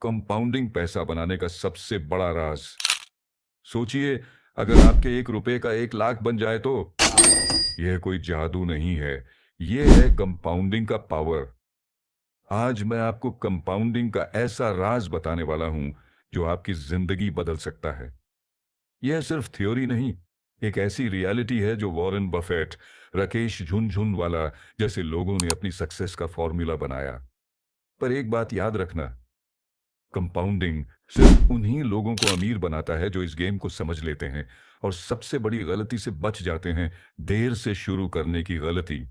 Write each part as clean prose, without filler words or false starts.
Compounding पैसा बनाने का सबसे बड़ा राज। सोचिए, अगर आपके 1 रुपए का 1 लाख बन जाए तो यह कोई जादू नहीं है, यह है कंपाउंडिंग का पावर। आज मैं आपको कंपाउंडिंग का ऐसा राज बताने वाला हूं जो आपकी जिंदगी बदल सकता है। यह सिर्फ थ्योरी नहीं, एक ऐसी रियलिटी है जो वॉरेन बफेट, राकेश झुनझुनवाला जैसे लोगों ने अपनी सक्सेस का फॉर्मूला बनाया। पर एक बात याद रखना, कंपाउंडिंग सिर्फ उन्हीं लोगों को अमीर बनाता है जो इस गेम को समझ लेते हैं और सबसे बड़ी गलती से बच जाते हैं, देर से शुरू करने की गलती।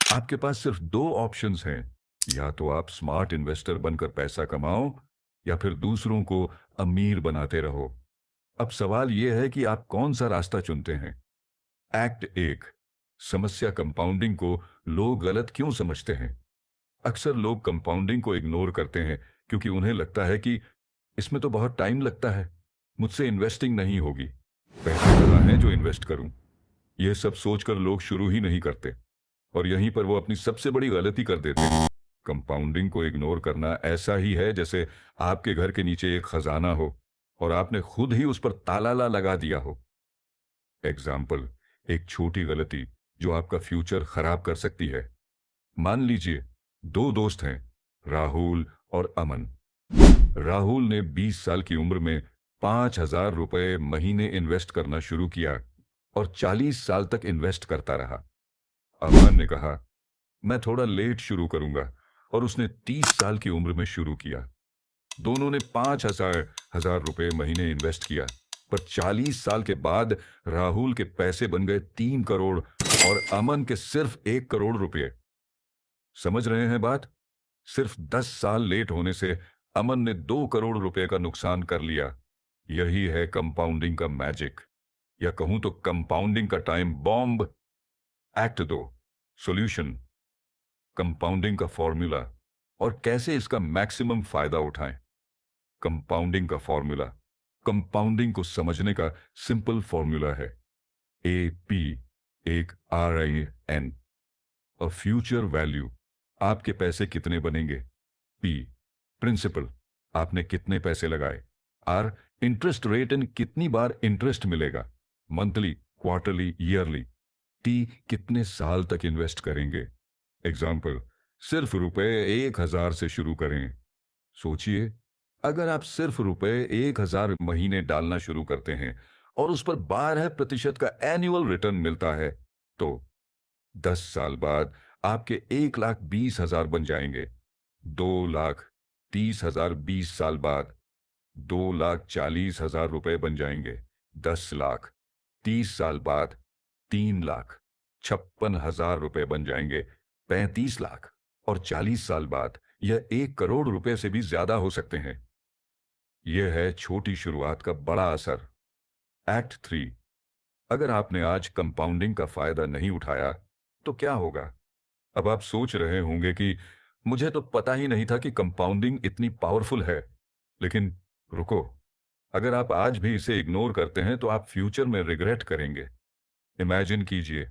आपके पास सिर्फ दो ऑप्शंस हैं, या तो आप स्मार्ट इन्वेस्टर बनकर पैसा कमाओ या फिर दूसरों को अमीर बनाते रहो। अब सवाल यह है कि आप कौन सा रास्ता चुनते हैं। एक्ट 1, समस्या कंपाउंडिंग को लोग गलत क्यों समझते हैं। अक्सर लोग कंपाउंडिंग को इग्नोर करते हैं क्योंकि उन्हें लगता है कि इसमें तो बहुत टाइम लगता है, मुझसे इन्वेस्टिंग नहीं होगी, पैसे कहाँ हैं जो इन्वेस्ट करूं। यह सब सोचकर लोग शुरू ही नहीं करते और यहीं पर वो अपनी सबसे बड़ी गलती कर देते हैं। कंपाउंडिंग को इग्नोर करना ऐसा ही है जैसे आपके घर के नीचे एक खजाना हो और आपने खुद ही उस पर ताला लगा दिया हो। एग्जाम्पल, एक छोटी गलती जो आपका फ्यूचर खराब कर सकती है। मान लीजिए, दो दोस्त हैं, राहुल और अमन। राहुल ने 20 साल की उम्र में 5,000 रुपए महीने इन्वेस्ट करना शुरू किया और 40 साल तक इन्वेस्ट करता रहा। अमन ने कहा, मैं थोड़ा लेट शुरू करूंगा, और उसने 30 साल की उम्र में शुरू किया। दोनों ने 5,000 रुपए महीने इन्वेस्ट किया, पर 40 साल के बाद राहुल के पैसे बन गए 3 करोड़ और अमन के सिर्फ 1 करोड़ रुपए। समझ रहे हैं बात। सिर्फ 10 साल लेट होने से अमन ने 2 करोड़ रुपए का नुकसान कर लिया। यही है कंपाउंडिंग का मैजिक, या कहूं तो कंपाउंडिंग का time bomb. Act 2, solution, compounding का फॉर्मूला और कैसे इसका मैक्सिमम फायदा उठाएं। कंपाउंडिंग का फॉर्मूला, कंपाउंडिंग को समझने का सिंपल फॉर्मूला है AP, एक RIN, और फ्यूचर वैल्यू, आपके पैसे कितने बनेंगे। P, प्रिंसिपल, आपने कितने पैसे लगाए। R, इंटरेस्ट रेट एंड कितनी बार इंटरेस्ट मिलेगा, मंथली, क्वार्टरली, ईयरली। T, कितने साल तक इन्वेस्ट करेंगे। एग्जाम्पल, सिर्फ रुपए 1,000 से शुरू करें। सोचिए, अगर आप सिर्फ रुपए 1,000 महीने डालना शुरू करते हैं और उस पर 12% का एनुअल रिटर्न मिलता है, तो 10 साल बाद आपके 1,20,000 बन जाएंगे। 2,30,000 20 साल बाद, 2,40,000 रुपए बन जाएंगे। 10 लाख 30 साल बाद, 3,56,000 रुपए बन जाएंगे। 35 लाख, और 40 साल बाद यह 1 करोड़ रुपए से भी ज्यादा हो सकते हैं। यह है छोटी शुरुआत का बड़ा असर। एक्ट 3, अगर आपने आज कंपाउंडिंग का फायदा नहीं उठाया तो क्या होगा। अब आप सोच रहे होंगे कि मुझे तो पता ही नहीं था कि कंपाउंडिंग इतनी पावरफुल है। लेकिन रुको, अगर आप आज भी इसे इग्नोर करते हैं तो आप फ्यूचर में रिग्रेट करेंगे। इमेजिन कीजिए,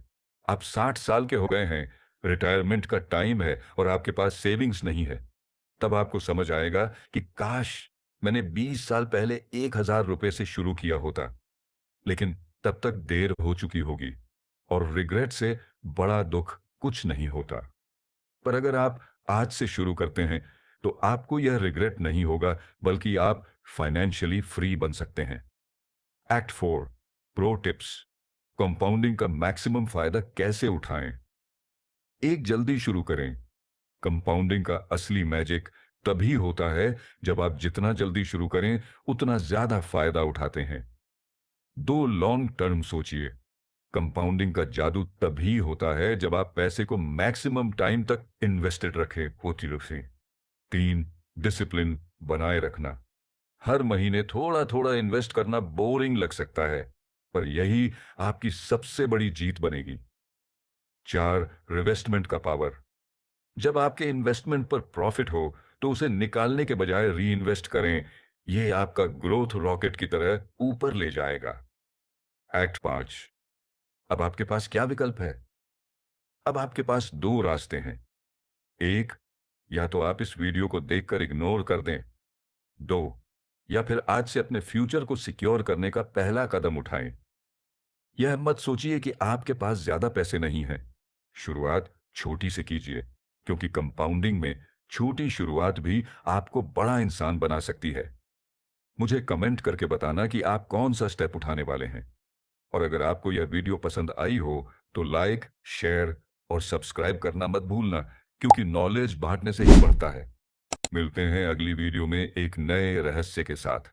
आप 60 साल के हो गए हैं, रिटायरमेंट का टाइम है और आपके पास सेविंग्स नहीं है। तब आपको समझ आएगा कि काश मैंने 20 साल पहले 1,000 रुपए से शुरू किया होता। लेकिन तब तक देर हो चुकी होगी, और रिग्रेट से बड़ा दुख कुछ नहीं होता। पर अगर आप आज से शुरू करते हैं तो आपको यह रिग्रेट नहीं होगा, बल्कि आप फाइनेंशियली फ्री बन सकते हैं। एक्ट 4, प्रो टिप्स, कंपाउंडिंग का मैक्सिमम फायदा कैसे उठाएं। एक, जल्दी शुरू करें। कंपाउंडिंग का असली मैजिक तभी होता है जब आप जितना जल्दी शुरू करें उतना ज्यादा फायदा उठाते हैं। 2, लॉन्ग टर्म सोचिए। कंपाउंडिंग का जादू तभी होता है जब आप पैसे को मैक्सिमम टाइम तक इन्वेस्टेड रखें होती रखें। 3, डिसिप्लिन बनाए रखना। हर महीने थोड़ा थोड़ा इन्वेस्ट करना बोरिंग लग सकता है, पर यही आपकी सबसे बड़ी जीत बनेगी। 4, इन्वेस्टमेंट का पावर। जब आपके इन्वेस्टमेंट पर प्रॉफिट हो तो उसे निकालने के बजाय री इन्वेस्ट करें। यह आपका ग्रोथ रॉकेट की तरह ऊपर ले जाएगा। एक्ट 5, अब आपके पास क्या विकल्प है। अब आपके पास दो रास्ते हैं। एक, या तो आप इस वीडियो को देखकर इग्नोर कर दें, दो या फिर आज से अपने फ्यूचर को सिक्योर करने का पहला कदम उठाएं। यह मत सोचिए कि आपके पास ज्यादा पैसे नहीं हैं। शुरुआत छोटी से कीजिए, क्योंकि कंपाउंडिंग में छोटी शुरुआत भी आपको बड़ा इंसान बना सकती है। मुझे कमेंट करके बताना कि आप कौन सा स्टेप उठाने वाले हैं। और अगर आपको यह वीडियो पसंद आई हो तो लाइक, शेयर और सब्सक्राइब करना मत भूलना, क्योंकि नॉलेज बांटने से ही बढ़ता है। मिलते हैं अगली वीडियो में एक नए रहस्य के साथ।